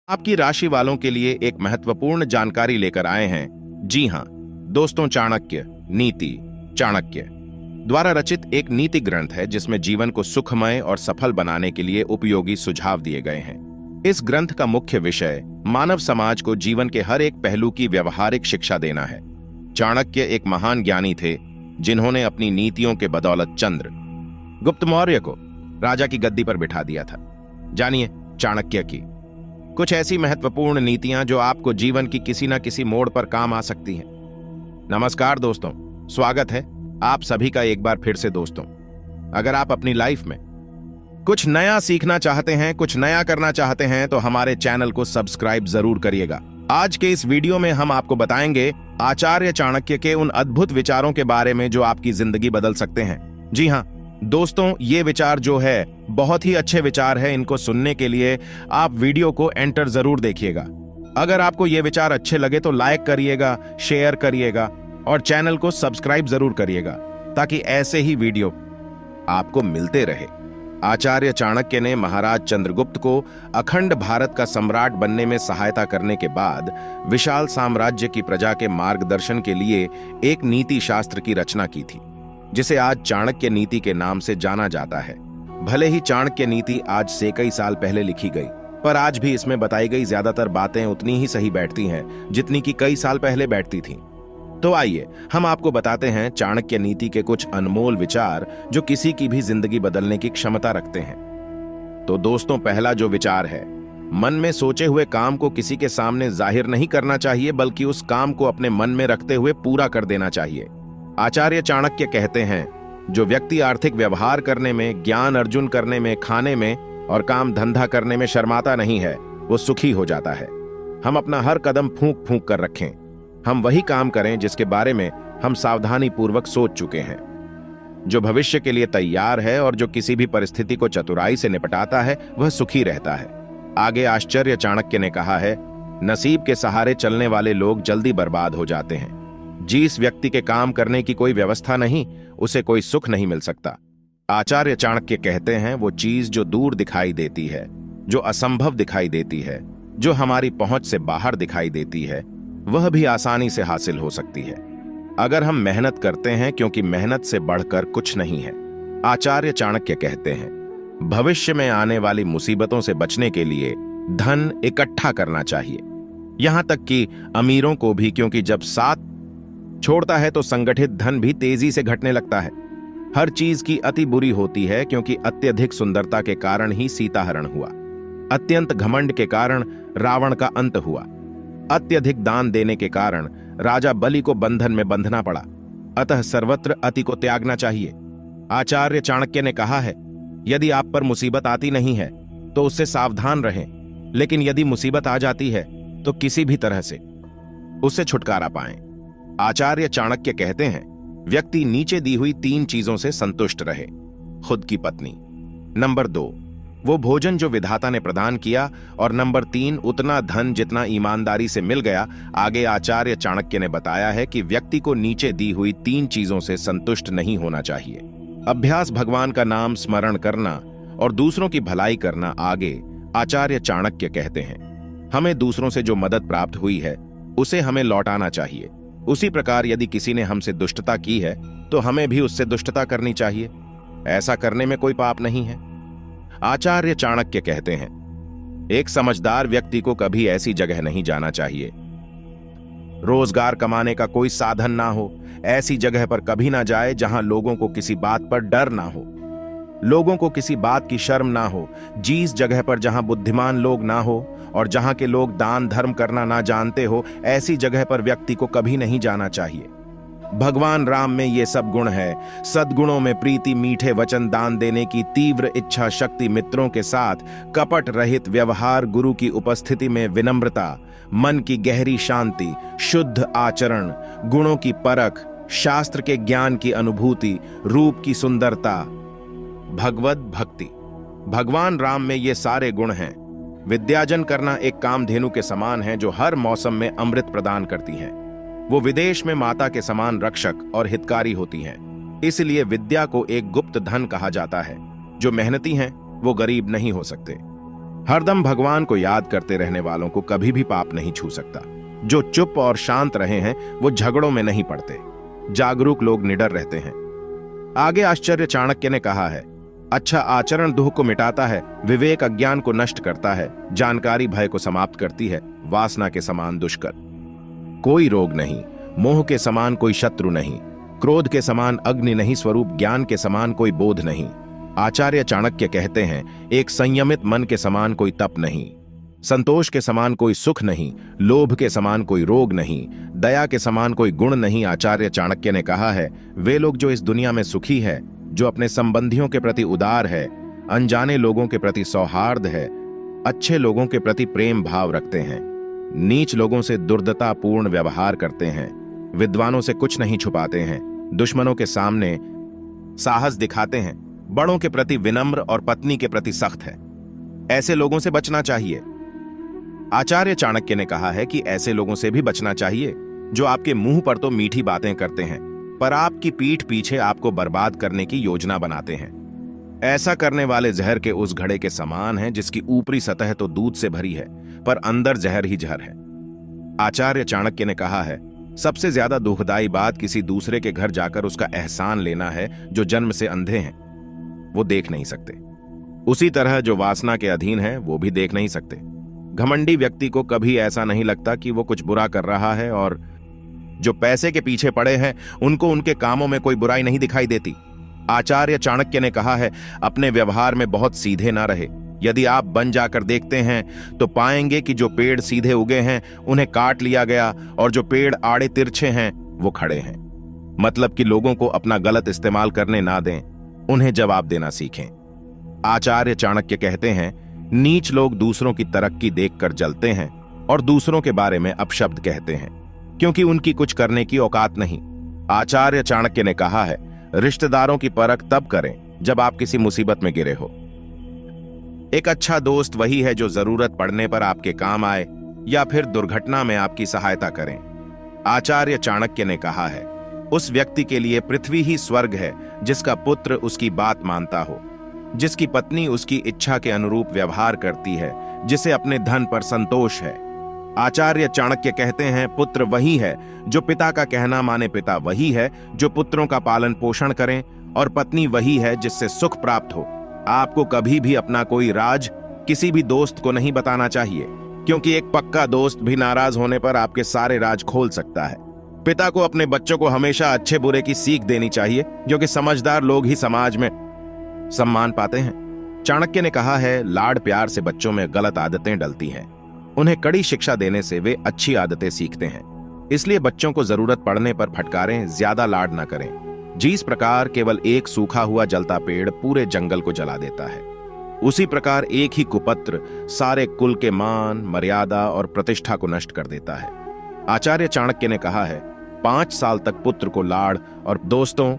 आपकी राशि वालों के लिए एक महत्वपूर्ण जानकारी लेकर आए हैं। जी हां दोस्तों, चाणक्य नीति चाणक्य द्वारा रचित एक नीति ग्रंथ है जिसमें जीवन को सुखमय और सफल बनाने के लिए उपयोगी सुझाव दिए गए हैं। इस ग्रंथ का मुख्य विषय मानव समाज को जीवन के हर एक पहलू की व्यवहारिक शिक्षा देना है। चाणक्य एक महान ज्ञानी थे जिन्होंने अपनी नीतियों के बदौलत चंद्रगुप्त मौर्य को राजा की गद्दी पर बिठा दिया था। जानिए चाणक्य की कुछ ऐसी महत्वपूर्ण नीतियां जो आपको जीवन की किसी न किसी मोड़ पर काम आ सकती हैं। नमस्कार दोस्तों, स्वागत है आप सभी का एक बार फिर से। दोस्तों, अगर आप अपनी लाइफ में कुछ नया सीखना चाहते हैं, कुछ नया करना चाहते हैं, तो हमारे चैनल को सब्सक्राइब जरूर करिएगा। आज के इस वीडियो में हम आपको बताएंगे आचार्य चाणक्य के उन अद्भुत विचारों के बारे में जो आपकी जिंदगी बदल सकते हैं। जी हां दोस्तों, ये विचार जो है बहुत ही अच्छे विचार है। इनको सुनने के लिए आप वीडियो को एंटर जरूर देखिएगा। अगर आपको ये विचार अच्छे लगे तो लाइक करिएगा, शेयर करिएगा और चैनल को सब्सक्राइब जरूर करिएगा ताकि ऐसे ही वीडियो आपको मिलते रहे। आचार्य चाणक्य ने महाराज चंद्रगुप्त को अखंड भारत का सम्राट बनने में सहायता करने के बाद विशाल साम्राज्य की प्रजा के मार्गदर्शन के लिए एक नीति शास्त्र की रचना की थी, जिसे आज चाणक्य नीति के नाम से जाना जाता है। भले ही चाणक्य नीति आज से कई साल पहले लिखी गई, पर आज भी इसमें बताई गई ज्यादातर बातें उतनी ही सही बैठती हैं जितनी कि कई साल पहले बैठती थीं। तो आइए हम आपको बताते हैं चाणक्य नीति के कुछ अनमोल विचार जो किसी की भी जिंदगी बदलने की क्षमता रखते हैं। तो दोस्तों, पहला जो विचार है, मन में सोचे हुए काम को किसी के सामने जाहिर नहीं करना चाहिए, बल्कि उस काम को अपने मन में रखते हुए पूरा कर देना चाहिए। आचार्य चाणक्य कहते हैं, जो व्यक्ति आर्थिक व्यवहार करने में, ज्ञान अर्जुन करने में, खाने में और काम धंधा करने में शर्माता नहीं है, वो सुखी हो जाता है। हम अपना हर कदम फूंक फूंक कर रखें। हम वही काम करें जिसके बारे में हम सावधानी पूर्वक सोच चुके हैं। जो भविष्य के लिए तैयार है और जो किसी भी परिस्थिति को चतुराई से निपटाता है, वह सुखी रहता है। आगे आचार्य चाणक्य ने कहा है, नसीब के सहारे चलने वाले लोग जल्दी बर्बाद हो जाते हैं। जिस व्यक्ति के काम करने की कोई व्यवस्था नहीं, उसे कोई सुख नहीं मिल सकता। आचार्य चाणक्य कहते हैं, वो चीज जो दूर दिखाई देती है, जो असंभव दिखाई देती है, जो हमारी पहुंच से बाहर दिखाई देती है, वह भी आसानी से हासिल हो सकती है अगर हम मेहनत करते हैं, क्योंकि मेहनत से बढ़कर कुछ नहीं है। आचार्य चाणक्य कहते हैं, भविष्य में आने वाली मुसीबतों से बचने के लिए धन इकट्ठा करना चाहिए, यहां तक कि अमीरों को भी, क्योंकि जब साथ छोड़ता है तो संगठित धन भी तेजी से घटने लगता है। हर चीज की अति बुरी होती है, क्योंकि अत्यधिक सुंदरता के कारण ही सीता हरण हुआ, अत्यंत घमंड के कारण रावण का अंत हुआ, अत्यधिक दान देने के कारण राजा बलि को बंधन में बंधना पड़ा। अतः सर्वत्र अति को त्यागना चाहिए। आचार्य चाणक्य ने कहा है, यदि आप पर मुसीबत आती नहीं है तो उससे सावधान रहें, लेकिन यदि मुसीबत आ जाती है तो किसी भी तरह से उससे छुटकारा पाएं। आचार्य चाणक्य कहते हैं, व्यक्ति नीचे दी हुई 3 चीजों से संतुष्ट रहे। खुद की पत्नी, नंबर 2 वो भोजन जो विधाता ने प्रदान किया, और नंबर 3 उतना धन जितना ईमानदारी से मिल गया। आगे आचार्य चाणक्य ने बताया है कि व्यक्ति को नीचे दी हुई 3 चीजों से संतुष्ट नहीं होना चाहिए। अभ्यास, भगवान का नाम स्मरण करना और दूसरों की भलाई करना। आगे आचार्य चाणक्य कहते हैं, हमें दूसरों से जो मदद प्राप्त हुई है उसे हमें लौटाना चाहिए। उसी प्रकार यदि किसी ने हमसे दुष्टता की है तो हमें भी उससे दुष्टता करनी चाहिए। ऐसा करने में कोई पाप नहीं है। आचार्य चाणक्य कहते हैं, एक समझदार व्यक्ति को कभी ऐसी जगह नहीं जाना चाहिए, रोजगार कमाने का कोई साधन ना हो। ऐसी जगह पर कभी ना जाए जहां लोगों को किसी बात पर डर ना हो, लोगों को किसी बात की शर्म ना हो। जिस जगह पर जहां बुद्धिमान लोग ना हो और जहां के लोग दान धर्म करना ना जानते हो, ऐसी जगह पर व्यक्ति को कभी नहीं जाना चाहिए। भगवान राम में ये सब गुण है। सद्गुणों में प्रीति, मीठे वचन, दान देने की तीव्र इच्छा शक्ति, मित्रों के साथ कपट रहित व्यवहार, गुरु की उपस्थिति में विनम्रता, मन की गहरी शांति, शुद्ध आचरण, गुणों की परख, शास्त्र के ज्ञान की अनुभूति, रूप की सुंदरता, भगवत भक्ति। भगवान राम में ये सारे गुण हैं। विद्यार्जन करना एक कामधेनु के समान है जो हर मौसम में अमृत प्रदान करती हैं। वो विदेश में माता के समान रक्षक और हितकारी होती हैं। इसलिए विद्या को एक गुप्त धन कहा जाता है। जो मेहनती हैं वो गरीब नहीं हो सकते। हरदम भगवान को याद करते रहने वालों को कभी भी पाप नहीं छू सकता। जो चुप और शांत रहे हैं वो झगड़ों में नहीं पड़ते। जागरूक लोग निडर रहते हैं। आगे आश्चर्य चाणक्य ने कहा है, अच्छा आचरण दुख को मिटाता है, विवेक अज्ञान को नष्ट करता है, जानकारी भय को समाप्त करती है, वासना के समान दुष्कर कोई रोग नहीं, मोह के समान कोई शत्रु नहीं, क्रोध के समान अग्नि नहीं, स्वरूप ज्ञान के समान कोई बोध नहीं। आचार्य चाणक्य कहते हैं, एक संयमित मन के समान कोई तप नहीं, संतोष के समान कोई सुख नहीं, लोभ के समान कोई रोग नहीं, दया के समान कोई गुण नहीं। आचार्य चाणक्य ने कहा है, वे लोग जो इस दुनिया में सुखी है, जो अपने संबंधियों के प्रति उदार है, अनजाने लोगों के प्रति सौहार्द है, अच्छे लोगों के प्रति प्रेम भाव रखते हैं, नीच लोगों से दुर्दतापूर्ण व्यवहार करते हैं, विद्वानों से कुछ नहीं छुपाते हैं, दुश्मनों के सामने साहस दिखाते हैं, बड़ों के प्रति विनम्र और पत्नी के प्रति सख्त है, ऐसे लोगों से बचना चाहिए। आचार्य चाणक्य ने कहा है कि ऐसे लोगों से भी बचना चाहिए जो आपके मुंह पर तो मीठी बातें करते हैं, पर आपकी पीठ पीछे आपको बर्बाद करने की योजना बनाते हैं। ऐसा करने वाले जहर के उस घड़े के समान हैं जिसकी ऊपरी सतह तो दूध से भरी है, पर अंदर जहर ही जहर है। आचार्य चाणक्य ने कहा है, सबसे ज्यादा दुखदाई बात किसी दूसरे के घर जाकर उसका एहसान लेना है जो जन्म से अंधे हैं, वो देख नहीं सकते। उसी तरह जो वासना के अधीन है वो भी देख नहीं सकते। घमंडी व्यक्ति को कभी ऐसा नहीं लगता कि वो कुछ बुरा कर रहा है, और जो पैसे के पीछे पड़े हैं उनको उनके कामों में कोई बुराई नहीं दिखाई देती। आचार्य चाणक्य ने कहा है, अपने व्यवहार में बहुत सीधे ना रहे। यदि आप बन जाकर देखते हैं तो पाएंगे कि जो पेड़ सीधे उगे हैं उन्हें काट लिया गया, और जो पेड़ आड़े तिरछे हैं वो खड़े हैं। मतलब कि लोगों को अपना गलत इस्तेमाल करने ना दें, उन्हें जवाब देना सीखें। आचार्य चाणक्य कहते हैं, नीच लोग दूसरों की तरक्की देखकर जलते हैं और दूसरों के बारे में अपशब्द कहते हैं, क्योंकि उनकी कुछ करने की औकात नहीं। आचार्य चाणक्य ने कहा है, रिश्तेदारों की परख तब करें जब आप किसी मुसीबत में गिरे हो। एक अच्छा दोस्त वही है जो जरूरत पड़ने पर आपके काम आए या फिर दुर्घटना में आपकी सहायता करें। आचार्य चाणक्य ने कहा है, उस व्यक्ति के लिए पृथ्वी ही स्वर्ग है जिसका पुत्र उसकी बात मानता हो, जिसकी पत्नी उसकी इच्छा के अनुरूप व्यवहार करती है, जिसे अपने धन पर संतोष है। आचार्य चाणक्य कहते हैं, पुत्र वही है जो पिता का कहना माने, पिता वही है जो पुत्रों का पालन पोषण करें, और पत्नी वही है जिससे सुख प्राप्त हो। आपको कभी भी अपना कोई राज किसी भी दोस्त को नहीं बताना चाहिए, क्योंकि एक पक्का दोस्त भी नाराज होने पर आपके सारे राज खोल सकता है। पिता को अपने बच्चों को हमेशा अच्छे बुरे की सीख देनी चाहिए, क्योंकि समझदार लोग ही समाज में सम्मान पाते हैं। चाणक्य ने कहा है, लाड प्यार से बच्चों में गलत आदतें डलती हैं, उन्हें कड़ी शिक्षा देने से वे अच्छी आदतें सीखते हैं। इसलिए बच्चों को जरूरत पड़ने पर फटकारें, ज्यादा लाड ना करें। जिस प्रकार केवल एक सूखा हुआ जलता पेड़ पूरे जंगल को जला देता है, उसी प्रकार एक ही कुपत्र सारे कुल के मान, मर्यादा और प्रतिष्ठा को नष्ट कर देता है। आचार्य चाणक्य ने कहा है, 5 साल तक पुत्र को लाड़। और दोस्तों,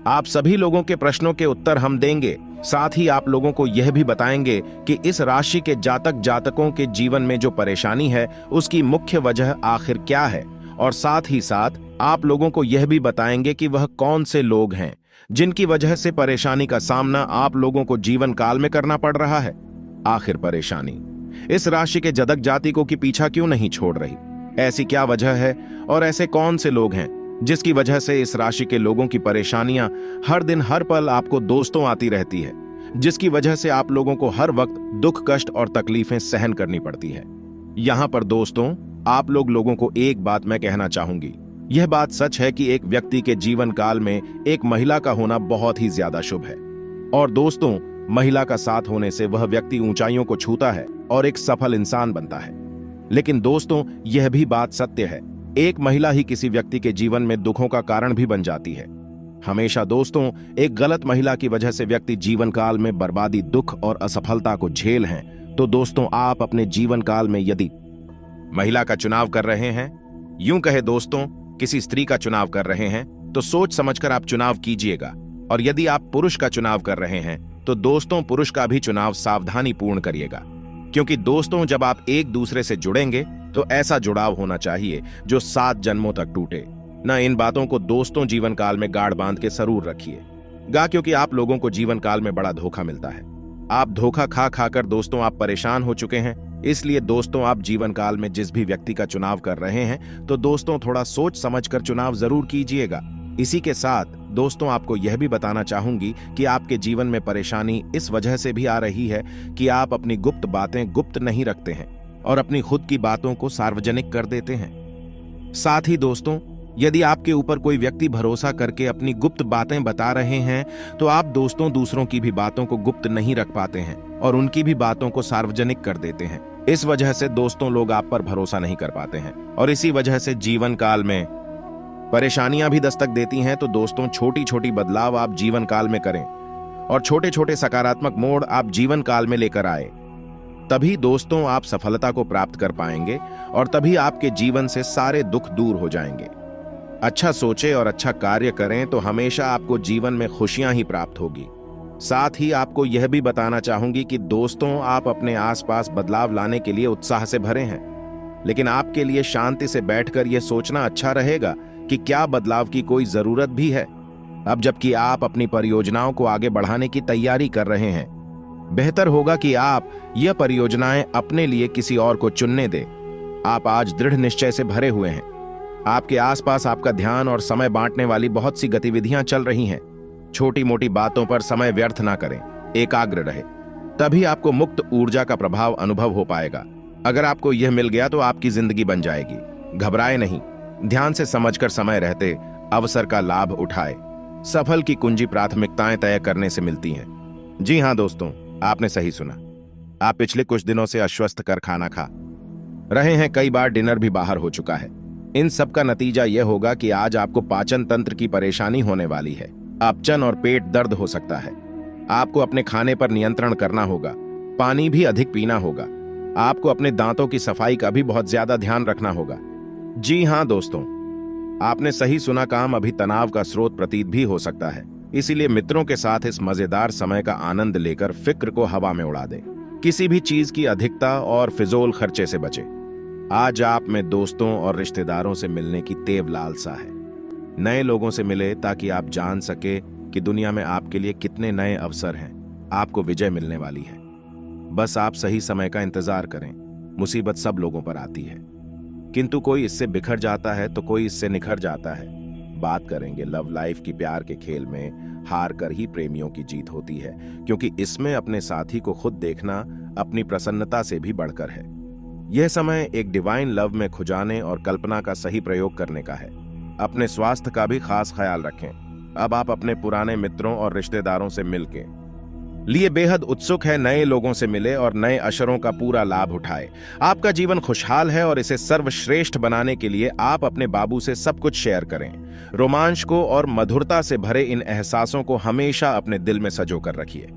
आप सभी लोगों के प्रश्नों के उत्तर हम देंगे, साथ ही आप लोगों को यह भी बताएंगे कि इस राशि के जातक जातकों के जीवन में जो परेशानी है उसकी मुख्य वजह आखिर क्या है, और साथ ही साथ आप लोगों को यह भी बताएंगे कि वह कौन से लोग हैं जिनकी वजह से परेशानी का सामना आप लोगों को जीवन काल में करना पड़ रहा है। आखिर परेशानी इस राशि के जातक जातिकों की पीछा क्यों नहीं छोड़ रही? ऐसी क्या वजह है, और ऐसे कौन से लोग हैं जिसकी वजह से इस राशि के लोगों की परेशानियां हर दिन हर पल आपको दोस्तों आती रहती है, जिसकी वजह से आप लोगों को हर वक्त दुख, कष्ट और तकलीफें सहन करनी पड़ती है। यहां पर दोस्तों, आप लोगों को एक बात मैं कहना चाहूंगी। यह बात सच है कि एक व्यक्ति के जीवन काल में एक महिला का होना बहुत ही ज्यादा शुभ है, और दोस्तों, महिला का साथ होने से वह व्यक्ति ऊंचाइयों को छूता है और एक सफल इंसान बनता है। लेकिन दोस्तों, यह भी बात सत्य है, एक महिला ही किसी व्यक्ति के जीवन में दुखों का कारण भी बन जाती है। हमेशा दोस्तों, एक गलत महिला की वजह से व्यक्ति जीवन काल में बर्बादी, दुख और असफलता को झेल हैं। तो दोस्तों, आप अपने जीवन काल में यदि महिला का चुनाव कर रहे हैं, यूं कहे दोस्तों, किसी स्त्री का चुनाव कर रहे हैं, तो सोच समझकर आप चुनाव कीजिएगा। और यदि आप पुरुष का चुनाव कर रहे हैं तो दोस्तों, पुरुष का भी चुनाव सावधानी पूर्ण करिएगा, क्योंकि दोस्तों, जब आप एक दूसरे से जुड़ेंगे तो ऐसा जुड़ाव होना चाहिए जो 7 जन्मों तक टूटे न। इन बातों को दोस्तों जीवन काल में गाढ़ बांध के जरूर रखिएगा, क्योंकि आप लोगों को जीवन काल में बड़ा धोखा मिलता है। आप धोखा खा खाकर दोस्तों आप परेशान हो चुके हैं। इसलिए दोस्तों आप जीवन काल में जिस भी व्यक्ति का चुनाव कर रहे हैं तो दोस्तों थोड़ा सोच समझकर चुनाव जरूर कीजिएगा। इसी के साथ दोस्तों आपको यह भी बताना चाहूंगी कि आपके जीवन में परेशानी इस वजह से भी आ रही है कि आप अपनी गुप्त बातें गुप्त नहीं रखते हैं और अपनी खुद की बातों को सार्वजनिक कर देते हैं। साथ ही दोस्तों यदि आपके ऊपर कोई व्यक्ति भरोसा करके अपनी गुप्त बातें बता रहे हैं तो आप दोस्तों दूसरों की भी बातों को गुप्त नहीं रख पाते हैं और उनकी भी बातों को सार्वजनिक कर देते हैं। इस वजह से दोस्तों लोग आप पर भरोसा नहीं कर पाते हैं और इसी वजह से जीवन काल में परेशानियां भी दस्तक देती हैं। तो दोस्तों छोटी छोटी बदलाव आप जीवन काल में करें और छोटे छोटे सकारात्मक मोड़ आप जीवन काल में लेकर आए, तभी दोस्तों आप सफलता को प्राप्त कर पाएंगे और तभी आपके जीवन से सारे दुख दूर हो जाएंगे। अच्छा सोचें और अच्छा कार्य करें तो हमेशा आपको जीवन में खुशियां ही प्राप्त होगी। साथ ही आपको यह भी बताना चाहूंगी कि दोस्तों आप अपने आसपास बदलाव लाने के लिए उत्साह से भरे हैं, लेकिन आपके लिए शांति से बैठकर यह सोचना अच्छा रहेगा कि क्या बदलाव की कोई जरूरत भी है। अब जबकि आप अपनी परियोजनाओं को आगे बढ़ाने की तैयारी कर रहे हैं, बेहतर होगा कि आप यह परियोजनाएं अपने लिए किसी और को चुनने दें। आप आज दृढ़ निश्चय से भरे हुए हैं। आपके आसपास आपका ध्यान और समय बांटने वाली बहुत सी गतिविधियां चल रही हैं। छोटी मोटी बातों पर समय व्यर्थ ना करें, एकाग्र रहे, तभी आपको मुक्त ऊर्जा का प्रभाव अनुभव हो पाएगा। अगर आपको यह मिल गया तो आपकी जिंदगी बन जाएगी। घबराए नहीं, ध्यान से समझकर समय रहते अवसर का लाभ उठाए। सफल की कुंजी प्राथमिकताएं तय करने से मिलती हैं। जी हां दोस्तों, आपने सही सुना। आप पिछले कुछ दिनों से अस्वस्थ कर खाना खा रहे हैं, कई बार डिनर भी बाहर हो चुका है। इन सब का नतीजा यह होगा कि आज आपको पाचन तंत्र की परेशानी होने वाली है। अपचन और पेट दर्द हो सकता है। आपको अपने खाने पर नियंत्रण करना होगा, पानी भी अधिक पीना होगा। आपको अपने दांतों की सफाई का भी बहुत ज्यादा ध्यान रखना होगा। जी हां दोस्तों, आपने सही सुना, काम अभी तनाव का स्रोत प्रतीत भी हो सकता है। इसीलिए मित्रों के साथ इस मजेदार समय का आनंद लेकर फिक्र को हवा में उड़ा दें। किसी भी चीज की अधिकता और फिजूल खर्चे से बचें। आज आप में दोस्तों और रिश्तेदारों से मिलने की तेव लालसा है। नए लोगों से मिले ताकि आप जान सके कि दुनिया में आपके लिए कितने नए अवसर हैं। आपको विजय मिलने वाली है। बस आप सही समय का इंतजार करें। मुसीबत सब लोगों पर आती है, किंतु कोई इससे बिखर जाता है तो कोई इससे निखर जाता है। बात करेंगे लव लाइफ की। प्यार के खेल में हार कर ही प्रेमियों की जीत होती है, क्योंकि इसमें अपने साथी को खुद देखना अपनी प्रसन्नता से भी बढ़कर है। यह समय एक डिवाइन लव में खुजाने और कल्पना का सही प्रयोग करने का है। अपने स्वास्थ्य का भी खास ख्याल रखें। अब आप अपने पुराने मित्रों और रिश्तेदारों से मिलके लिए बेहद उत्सुक है। नए लोगों से मिले और नए अवसरों का पूरा लाभ उठाए। आपका जीवन खुशहाल है और इसे सर्वश्रेष्ठ बनाने के लिए आप अपने बाबू से सब कुछ शेयर करें। रोमांच को और मधुरता से भरे इन एहसासों को हमेशा अपने दिल में सजो कर रखिए।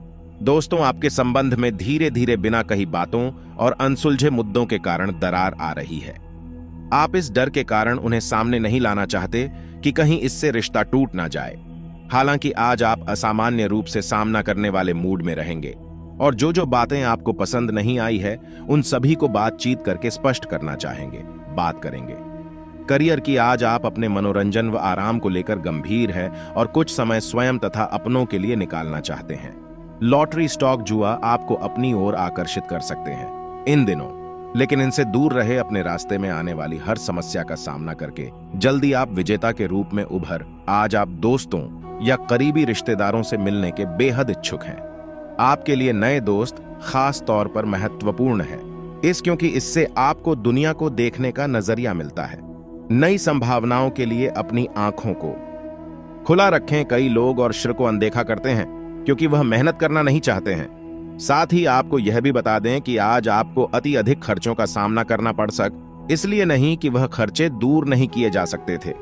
दोस्तों आपके संबंध में धीरे धीरे बिना कही बातों और अनसुलझे मुद्दों के कारण दरार आ रही है। आप इस डर के कारण उन्हें सामने नहीं लाना चाहते कि कहीं इससे रिश्ता टूट ना जाए। हालांकि आज आप असामान्य रूप से सामना करने वाले मूड में रहेंगे और जो बातें आपको पसंद नहीं आई है उन सभी को बातचीत करके स्पष्ट करना चाहेंगे, बात करेंगे। करियर की आज आप अपने मनोरंजन व आराम को लेकर गंभीर हैं और कुछ समय स्वयं तथा अपनों के लिए निकालना चाहते हैं। लॉटरी, स्टॉक, जुआ आपको अपनी ओर आकर्षित कर सकते हैं इन दिनों, लेकिन इनसे दूर रहे। अपने रास्ते में आने वाली हर समस्या का सामना करके जल्दी आप विजेता के रूप में उभर। आज आप दोस्तों या करीबी रिश्तेदारों से मिलने के बेहद इच्छुक हैं। आपके लिए नए दोस्त खास तौर पर महत्वपूर्ण है, क्योंकि इससे आपको दुनिया को देखने का नजरिया मिलता है। नई संभावनाओं के लिए अपनी आंखों को खुला रखें। कई लोग और श्र को अनदेखा करते हैं क्योंकि वह मेहनत करना नहीं चाहते हैं। साथ ही आपको यह भी बता दें कि आज आपको अति अधिक खर्चों का सामना करना पड़ इसलिए नहीं कि वह खर्चे दूर नहीं किए जा सकते थे,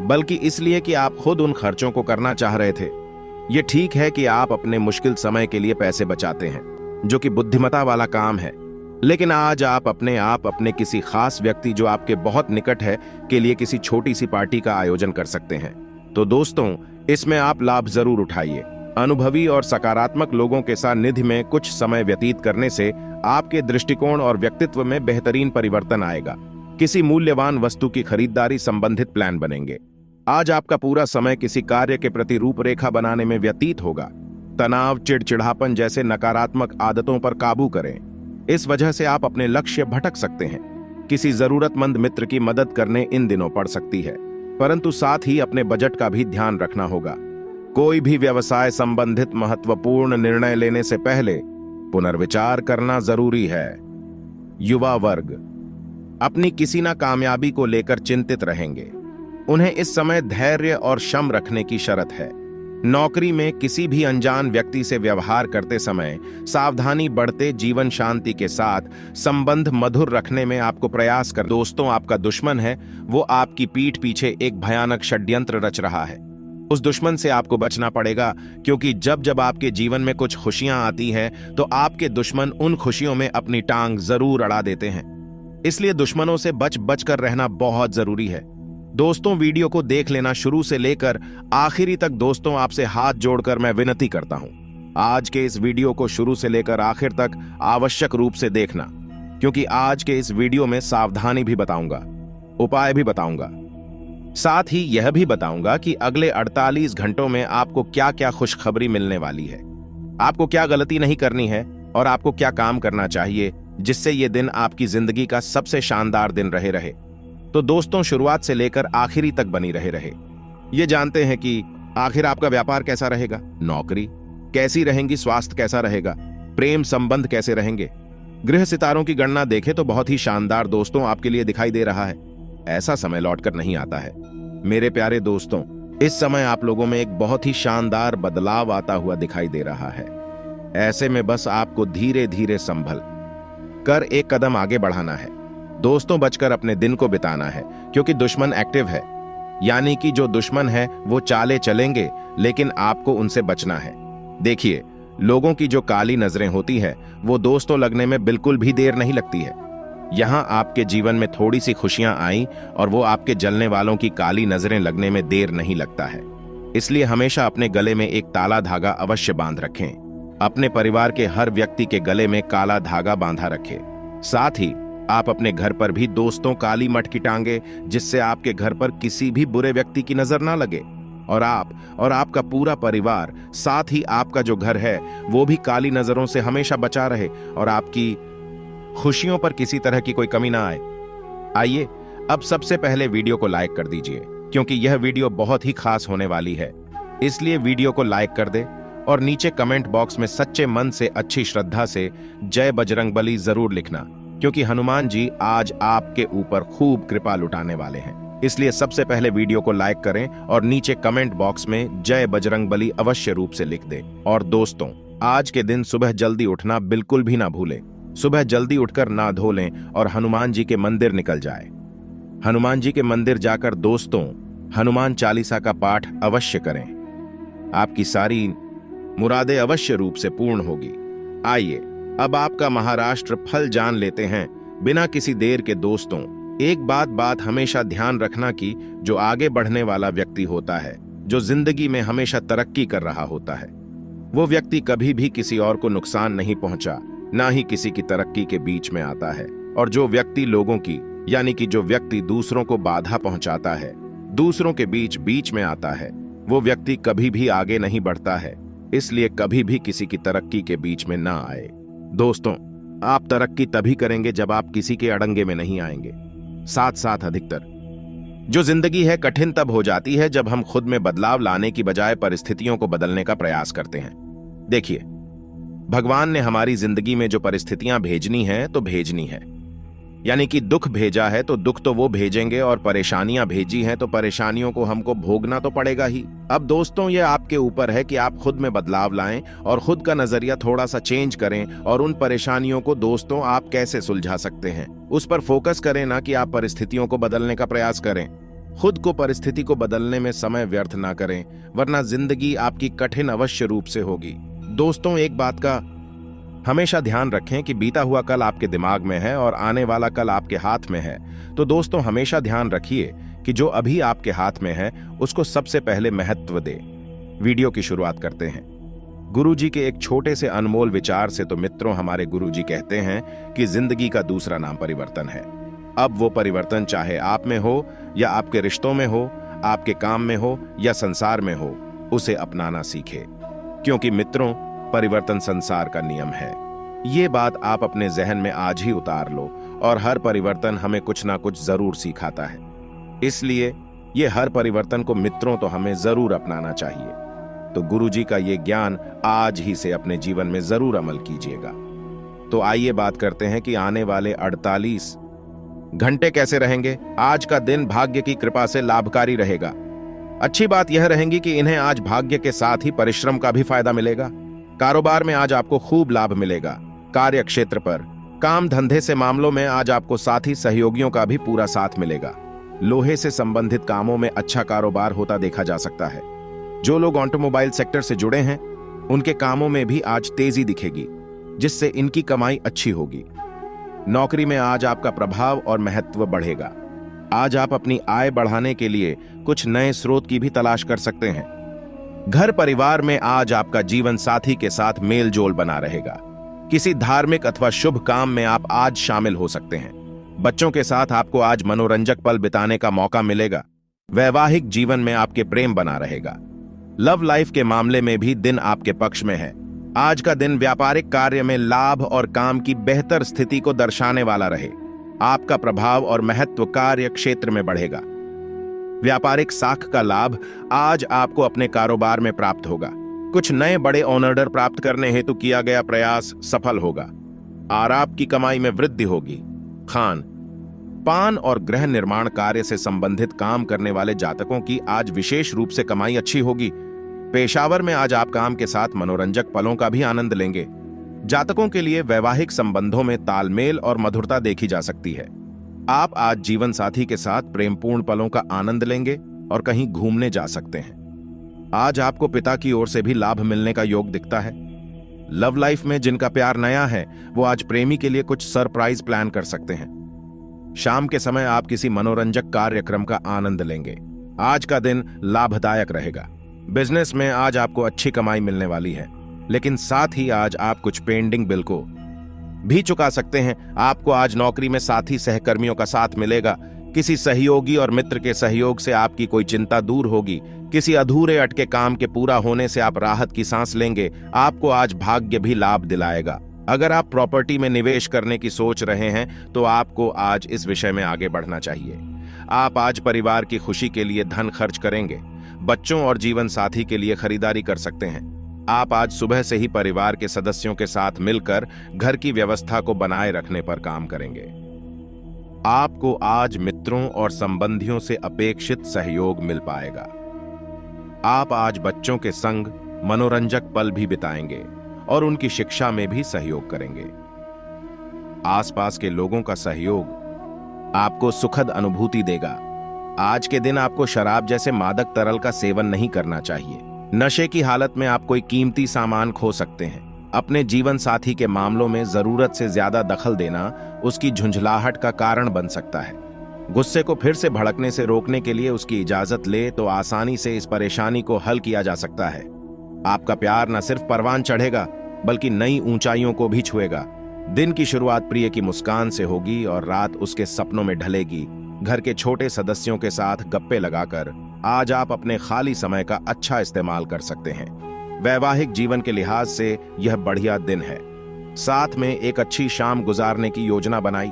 बल्कि इसलिए कि आप खुद उन खर्चों को करना चाह रहे थे। यह ठीक है कि आप अपने मुश्किल समय के लिए पैसे बचाते हैं, जो कि बुद्धिमता वाला काम है, लेकिन आज आप अपने किसी खास व्यक्ति जो आपके बहुत निकट है के लिए किसी छोटी सी पार्टी का आयोजन कर सकते हैं। तो दोस्तों इसमें आप लाभ जरूर उठाइए। अनुभवी और सकारात्मक लोगों के सानिध्य में कुछ समय व्यतीत करने से आपके दृष्टिकोण और व्यक्तित्व में बेहतरीन परिवर्तन आएगा। किसी मूल्यवान वस्तु की खरीदारी संबंधित प्लान बनेंगे। आज आपका पूरा समय किसी कार्य के प्रति रूपरेखा बनाने में व्यतीत होगा, तनाव, चिड़चिड़ापन जैसे नकारात्मक आदतों पर काबू करें। इस वजह से आप अपने लक्ष्य भटक सकते हैं। किसी जरूरतमंद मित्र की मदद करने इन दिनों पड़ सकती है, परंतु साथ ही अपने बजट का भी ध्यान रखना होगा। कोई भी व्यवसाय संबंधित महत्वपूर्ण निर्णय लेने से पहले पुनर्विचार करना जरूरी है। युवा वर्ग अपनी किसी ना कामयाबी को लेकर चिंतित रहेंगे। उन्हें इस समय धैर्य और शम रखने की शर्त है। नौकरी में किसी भी अनजान व्यक्ति से व्यवहार करते समय सावधानी बरते, जीवन शांति के साथ संबंध मधुर रखने में आपको प्रयास कर। दोस्तों, आपका दुश्मन है, वो आपकी पीठ पीछे एक भयानक षड्यंत्र रच रहा है। उस दुश्मन से आपको बचना पड़ेगा, क्योंकि जब जब आपके जीवन में कुछ खुशियां आती हैं तो आपके दुश्मन उन खुशियों में अपनी टांग जरूर अड़ा देते हैं। इसलिए दुश्मनों से बच बच कर रहना बहुत जरूरी है। दोस्तों, वीडियो को देख लेना शुरू से लेकर आखिरी तक। दोस्तों, आपसे हाथ जोड़कर मैं विनती करता हूं, आज के इस वीडियो को शुरू से लेकर आखिर तक आवश्यक रूप से देखना, क्योंकि आज के इस वीडियो में सावधानी भी बताऊंगा, उपाय भी बताऊंगा, साथ ही यह भी बताऊंगा कि अगले 48 घंटों में आपको क्या क्या खुशखबरी मिलने वाली है, आपको क्या गलती नहीं करनी है और आपको क्या काम करना चाहिए जिससे यह दिन आपकी जिंदगी का सबसे शानदार दिन रहे। तो दोस्तों, शुरुआत से लेकर आखिरी तक बनी रहे। ये जानते हैं कि आखिर आपका व्यापार कैसा रहेगा, नौकरी कैसी रहेंगी, स्वास्थ्य कैसा रहेगा, प्रेम संबंध कैसे रहेंगे। गृह सितारों की गणना देखें तो बहुत ही शानदार दोस्तों आपके लिए दिखाई दे रहा है। ऐसा समय लौटकर नहीं आता है। मेरे प्यारे दोस्तों, इस समय आप लोगों में एक बहुत ही शानदार बदलाव आता हुआ दिखाई दे रहा है। ऐसे में बस आपको धीरे धीरे संभल कर एक कदम आगे बढ़ाना है। दोस्तों, बचकर अपने दिन को बिताना है, क्योंकि दुश्मन एक्टिव है। यानी कि जो दुश्मन है वो चाले चलेंगे, लेकिन आपको उनसे बचना है। देखिए, लोगों की जो काली नजरें होती है वो दोस्तों लगने में बिल्कुल भी देर नहीं लगती है। यहां आपके जीवन में थोड़ी सी खुशियां आई और वो आपके जलने वालों की काली नजरें लगने में देर नहीं लगता है। इसलिए हमेशा अपने गले में एक ताला धागा अवश्य बांध रखें। अपने परिवार के हर व्यक्ति के गले में काला धागा बांधा रखें। साथ ही आप अपने घर पर भी दोस्तों काली मटकी टांगे, जिससे आपके घर पर किसी भी बुरे व्यक्ति की नजर ना लगे और आप और आपका पूरा परिवार, साथ ही आपका जो घर है वो भी काली नजरों से हमेशा बचा रहे और आपकी खुशियों पर किसी तरह की कोई कमी ना आए। आइए, अब सबसे पहले वीडियो को लाइक कर दीजिए, क्योंकि यह वीडियो बहुत ही खास होने वाली है। इसलिए वीडियो को लाइक कर दे और नीचे कमेंट बॉक्स में सच्चे मन से, अच्छी श्रद्धा से जय बजरंगबली जरूर लिखना, क्योंकि हनुमान जी आज आपके ऊपर खूब कृपा लुटाने वाले हैं। इसलिए सबसे पहले वीडियो को लाइक करें और नीचे कमेंट बॉक्स में जय बजरंगबली अवश्य रूप से लिख दें। और दोस्तों, आज के दिन सुबह जल्दी उठना बिल्कुल भी ना भूलें। सुबह जल्दी उठकर ना धो लें और हनुमान जी के मंदिर निकल जाए। हनुमान जी के मंदिर जाकर दोस्तों हनुमान चालीसा का पाठ अवश्य करें। आपकी सारी मुरादें अवश्य रूप से पूर्ण होगी। आइए, अब आपका महाराष्ट्र फल जान लेते हैं बिना किसी देर के। दोस्तों, एक बात हमेशा ध्यान रखना कि जो आगे बढ़ने वाला व्यक्ति होता है, जो जिंदगी में हमेशा तरक्की कर रहा होता है, वो व्यक्ति कभी भी किसी और को नुकसान नहीं पहुंचा, ना ही किसी की तरक्की के बीच में आता है। और जो व्यक्ति लोगों की, यानी कि जो व्यक्ति दूसरों को बाधा पहुंचाता है, दूसरों के बीच में आता है, वो व्यक्ति कभी भी आगे नहीं बढ़ता है। इसलिए कभी भी किसी की तरक्की के बीच में ना आए। दोस्तों, आप तरक्की तभी करेंगे जब आप किसी के अड़ंगे में नहीं आएंगे। साथ अधिकतर जो जिंदगी है कठिन तब हो जाती है जब हम खुद में बदलाव लाने की बजाय परिस्थितियों को बदलने का प्रयास करते हैं। देखिए, भगवान ने हमारी जिंदगी में जो परिस्थितियां भेजनी है तो भेजनी है, यानी कि दुख भेजा है तो दुख तो वो भेजेंगे, और परेशानियां भेजी हैं तो परेशानियों को हमको भोगना तो पड़ेगा ही। अब दोस्तों, ये आपके ऊपर है कि आप खुद में बदलाव लाएं और खुद का नजरिया थोड़ा सा चेंज करें, और उन परेशानियों को दोस्तों आप कैसे सुलझा सकते हैं उस पर फोकस करें, ना कि आप परिस्थितियों को बदलने का प्रयास करें। खुद को परिस्थिति को बदलने में समय व्यर्थ ना करें, वरना जिंदगी आपकी कठिन अवश्य रूप से होगी। दोस्तों, एक बात का हमेशा ध्यान रखें कि बीता हुआ कल आपके दिमाग में है और आने वाला कल आपके हाथ में है। तो दोस्तों, हमेशा ध्यान रखिए कि जो अभी आपके हाथ में है उसको सबसे पहले महत्व दें। वीडियो की शुरुआत करते हैं गुरुजी के एक छोटे से अनमोल विचार से। तो मित्रों, हमारे गुरुजी कहते हैं कि जिंदगी का दूसरा नाम परिवर्तन है। अब वो परिवर्तन चाहे आप में हो या आपके रिश्तों में हो, आपके काम में हो या संसार में हो, उसे अपनाना सीखे। क्योंकि मित्रों, परिवर्तन संसार का नियम है। ये बात आप अपने जहन में आज ही उतार लो, और हर परिवर्तन हमें कुछ ना कुछ जरूर सिखाता है। इसलिए ये हर परिवर्तन को मित्रों तो हमें जरूर अपनाना चाहिए। तो गुरुजी का ये ज्ञान आज ही से अपने जीवन में जरूर अमल कीजिएगा। तो आइए बात करते हैं कि आने वाले 48 घंटे कैसे रहेंगे। आज का दिन भाग्य की कृपा से लाभकारी रहेगा। अच्छी बात यह रहेगी कि इन्हें आज भाग्य के साथ ही परिश्रम का भी फायदा मिलेगा। कारोबार में आज आपको खूब लाभ मिलेगा। कार्य क्षेत्र पर, काम धंधे से मामलों में आज आपको साथी सहयोगियों का भी पूरा साथ मिलेगा। लोहे से संबंधित कामों में अच्छा कारोबार होता देखा जा सकता है। जो लोग ऑटोमोबाइल सेक्टर से जुड़े हैं, उनके कामों में भी आज तेजी दिखेगी, जिससे इनकी कमाई अच्छी होगी। नौकरी में आज आपका प्रभाव और महत्व बढ़ेगा। आज आप अपनी आय बढ़ाने के लिए कुछ नए स्रोत की भी तलाश कर सकते हैं। घर परिवार में आज आपका जीवन साथी के साथ मेल जोल बना रहेगा। किसी धार्मिक अथवा शुभ काम में आप आज शामिल हो सकते हैं। बच्चों के साथ आपको आज मनोरंजक पल बिताने का मौका मिलेगा। वैवाहिक जीवन में आपके प्रेम बना रहेगा। लव लाइफ के मामले में भी दिन आपके पक्ष में है। आज का दिन व्यापारिक कार्य में लाभ और काम की बेहतर स्थिति को दर्शाने वाला रहे। आपका प्रभाव और महत्व कार्य क्षेत्र में बढ़ेगा। व्यापारिक साख का लाभ आज आपको अपने कारोबार में प्राप्त होगा। कुछ नए बड़े ऑर्डर प्राप्त करने हेतु किया गया प्रयास सफल होगा। आराम की कमाई में वृद्धि होगी। खान पान और गृह निर्माण कार्य से संबंधित काम करने वाले जातकों की आज विशेष रूप से कमाई अच्छी होगी। पेशावर में आज आप काम के साथ मनोरंजक पलों का भी आनंद लेंगे। जातकों के लिए वैवाहिक संबंधों में तालमेल और मधुरता देखी जा सकती है। आप आज जीवन साथी के साथ प्रेमपूर्ण पलों का आनंद लेंगे और कहीं घूमने जा सकते हैं। आज आपको पिता की ओर से भी लाभ मिलने का योग दिखता है। लव लाइफ में जिनका प्यार नया है, वो आज प्रेमी के लिए कुछ सरप्राइज प्लान कर सकते हैं। शाम के समय आप किसी मनोरंजक कार्यक्रम का आनंद लेंगे। आज का दिन लाभदायक रहेगा। बिजनेस में आज आपको अच्छी कमाई मिलने वाली है, लेकिन साथ ही आज आप कुछ पेंडिंग बिल को भी चुका सकते हैं। आपको आज नौकरी में साथी सहकर्मियों का साथ मिलेगा। किसी सहयोगी और मित्र के सहयोग से आपकी कोई चिंता दूर होगी। किसी अधूरे अटके काम के पूरा होने से आप राहत की सांस लेंगे। आपको आज भाग्य भी लाभ दिलाएगा। अगर आप प्रॉपर्टी में निवेश करने की सोच रहे हैं, तो आपको आज इस विषय में आगे बढ़ना चाहिए। आप आज परिवार की खुशी के लिए धन खर्च करेंगे। बच्चों और जीवन साथी के लिए खरीदारी कर सकते हैं। आप आज सुबह से ही परिवार के सदस्यों के साथ मिलकर घर की व्यवस्था को बनाए रखने पर काम करेंगे। आपको आज मित्रों और संबंधियों से अपेक्षित सहयोग मिल पाएगा। आप आज बच्चों के संग मनोरंजक पल भी बिताएंगे और उनकी शिक्षा में भी सहयोग करेंगे। आसपास के लोगों का सहयोग आपको सुखद अनुभूति देगा। आज के दिन आपको शराब जैसे मादक तरल का सेवन नहीं करना चाहिए। नशे की हालत में आप कोई कीमती सामान खो सकते हैं। अपने जीवन साथी के मामलों में जरूरत से ज्यादा दखल देना उसकी झुंझलाहट का कारण बन सकता है। गुस्से को फिर से भड़कने से रोकने के लिए उसकी इजाजत ले तो आसानी से इस परेशानी को हल किया जा सकता है। आपका प्यार न सिर्फ परवान चढ़ेगा, बल्कि नई ऊंचाइयों को भी छुएगा। दिन की शुरुआत प्रिय की मुस्कान से होगी और रात उसके सपनों में ढलेगी। घर के छोटे सदस्यों के साथ गप्पे लगाकर आज आप अपने खाली समय का अच्छा इस्तेमाल कर सकते हैं। वैवाहिक जीवन के लिहाज से यह बढ़िया दिन है। साथ में एक अच्छी शाम गुजारने की योजना बनाई।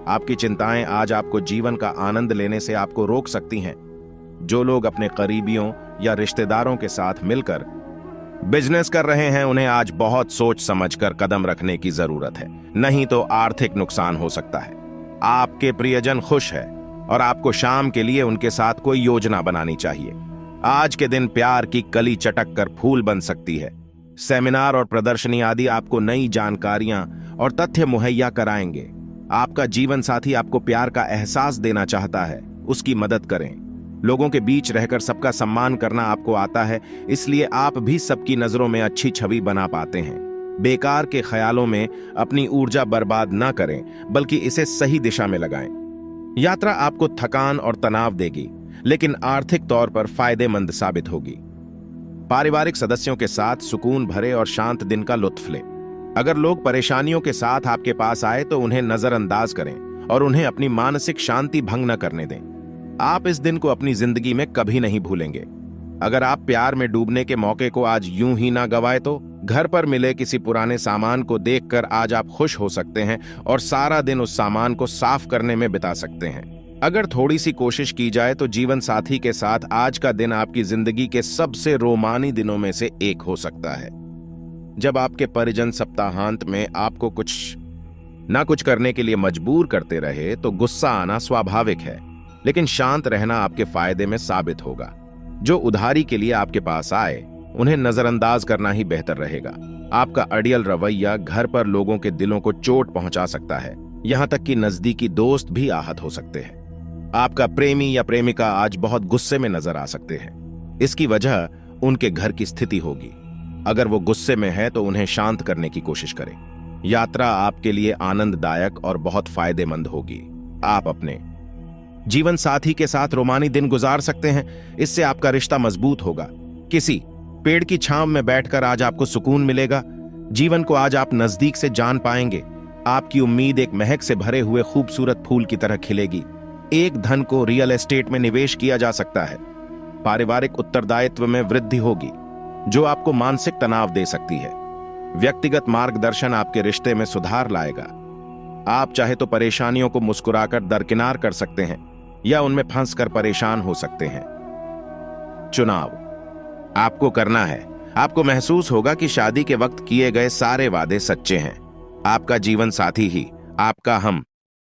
आपकी चिंताएं आज आपको जीवन का आनंद लेने से आपको रोक सकती हैं। जो लोग अपने करीबियों या रिश्तेदारों के साथ मिलकर बिजनेस कर रहे हैं, उन्हें आज बहुत सोच समझकर कदम रखने की जरूरत है, नहीं तो आर्थिक नुकसान हो सकता है। आपके प्रियजन खुश है और आपको शाम के लिए उनके साथ कोई योजना बनानी चाहिए। आज के दिन प्यार की कली चटक कर फूल बन सकती है। सेमिनार और प्रदर्शनी आदि आपको नई जानकारियां और तथ्य मुहैया कराएंगे। आपका जीवन साथी आपको प्यार का एहसास देना चाहता है, उसकी मदद करें। लोगों के बीच रहकर सबका सम्मान करना आपको आता है, इसलिए आप भी सबकी नजरों में अच्छी छवि बना पाते हैं। बेकार के ख्यालों में अपनी ऊर्जा बर्बाद ना करें, बल्कि इसे सही दिशा में लगाएं। यात्रा आपको थकान और तनाव देगी, लेकिन आर्थिक तौर पर फायदेमंद साबित होगी। पारिवारिक सदस्यों के साथ सुकून भरे और शांत दिन का लुत्फ लें। अगर लोग परेशानियों के साथ आपके पास आए तो उन्हें नजरअंदाज करें और उन्हें अपनी मानसिक शांति भंग न करने दें। आप इस दिन को अपनी जिंदगी में कभी नहीं भूलेंगे। अगर आप प्यार में डूबने के मौके को आज यूं ही ना गवाए तो घर पर मिले किसी पुराने सामान को देखकर आज आप खुश हो सकते हैं और सारा दिन उस सामान को साफ करने में बिता सकते हैं। अगर थोड़ी सी कोशिश की जाए तो जीवन साथी के साथ आज का दिन आपकी जिंदगी के सबसे रोमानी दिनों में से एक हो सकता है। जब आपके परिजन सप्ताहांत में आपको कुछ करने के लिए मजबूर करते रहे तो गुस्सा आना स्वाभाविक है, लेकिन शांत रहना आपके फायदे में साबित होगा। जो उधारी के लिए आपके पास आए उन्हें नजरअंदाज करना ही बेहतर रहेगा। आपका अड़ियल रवैया घर पर लोगों के दिलों को चोट पहुंचा सकता है, यहां तक कि नजदीकी दोस्त भी आहत हो सकते हैं। आपका प्रेमी या प्रेमिका आज बहुत गुस्से में नजर आ सकते हैं। इसकी वजह उनके घर की स्थिति होगी। अगर वो गुस्से में है तो उन्हें शांत करने की कोशिश करें। यात्रा आपके लिए आनंददायक और बहुत फायदेमंद होगी। आप अपने जीवन साथी के साथ रोमानी दिन गुजार सकते हैं, इससे आपका रिश्ता मजबूत होगा। किसी पेड़ की छांव में बैठकर आज आपको सुकून मिलेगा। जीवन को आज आप नजदीक से जान पाएंगे। आपकी उम्मीद एक महक से भरे हुए खूबसूरत फूल की तरह खिलेगी। एक धन को रियल एस्टेट में निवेश किया जा सकता है। पारिवारिक उत्तरदायित्व में वृद्धि होगी, जो आपको मानसिक तनाव दे सकती है। व्यक्तिगत मार्गदर्शन आपके रिश्ते में सुधार लाएगा। आप चाहे तो परेशानियों को मुस्कुराकर दरकिनार कर सकते हैं या उनमें फंसकर परेशान हो सकते हैं। चुनाव आपको करना है। आपको महसूस होगा कि शादी के वक्त किए गए सारे वादे सच्चे हैं। आपका जीवन साथी ही आपका हम